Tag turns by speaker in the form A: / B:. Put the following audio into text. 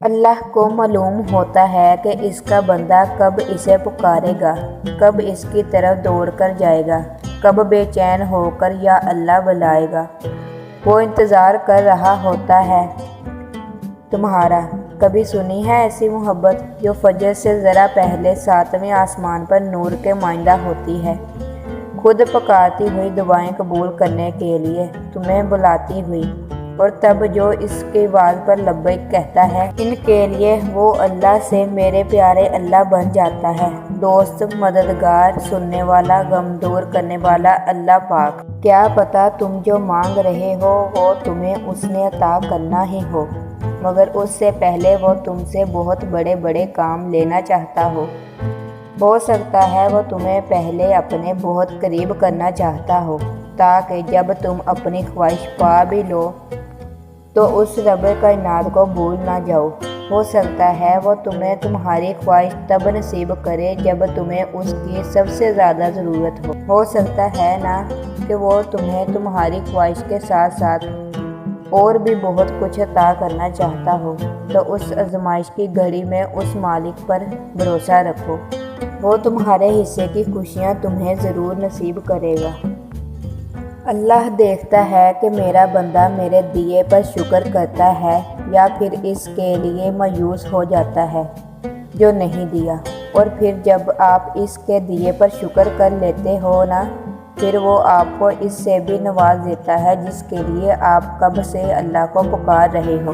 A: اللہ کو معلوم ہوتا ہے کہ اس کا بندہ کب اسے پکارے گا، کب اس کی طرف دوڑ کر جائے گا، کب بے چین ہو کر یا اللہ بلائے گا۔ وہ انتظار کر رہا ہوتا ہے تمہارا۔ کبھی سنی ہے ایسی محبت جو فجر سے ذرا پہلے ساتویں آسمان پر نور کے مائندہ ہوتی ہے، خود پکارتی ہوئی دعائیں قبول کرنے کے لیے تمہیں بلاتی ہوئی، اور تب جو اس کی آواز پر لبیک کہتا ہے، ان کے لیے وہ اللہ سے میرے پیارے اللہ بن جاتا ہے، دوست، مددگار، سننے والا، غم دور کرنے والا اللہ پاک۔ کیا پتہ تم جو مانگ رہے ہو وہ تمہیں اس نے عطا کرنا ہی ہو، مگر اس سے پہلے وہ تم سے بہت بڑے بڑے کام لینا چاہتا ہو سکتا ہے وہ تمہیں پہلے اپنے بہت قریب کرنا چاہتا ہو، تاکہ جب تم اپنی خواہش پا بھی لو تو اس رب کائنات کو بھول نہ جاؤ۔ ہو سکتا ہے وہ تمہیں تمہاری خواہش تب نصیب کرے جب تمہیں اس کی سب سے زیادہ ضرورت ہو سکتا ہے نا کہ وہ تمہیں تمہاری خواہش کے ساتھ ساتھ اور بھی بہت کچھ عطا کرنا چاہتا ہو، تو اس آزمائش کی گھڑی میں اس مالک پر بھروسہ رکھو، وہ تمہارے حصے کی خوشیاں تمہیں ضرور نصیب کرے گا۔ اللہ دیکھتا ہے کہ میرا بندہ میرے دیے پر شکر کرتا ہے یا پھر اس کے لیے مایوس ہو جاتا ہے جو نہیں دیا، اور پھر جب آپ اس کے دیے پر شکر کر لیتے ہو نا، پھر وہ آپ کو اس سے بھی نواز دیتا ہے جس کے لیے آپ کب سے اللہ کو پکار رہے ہو۔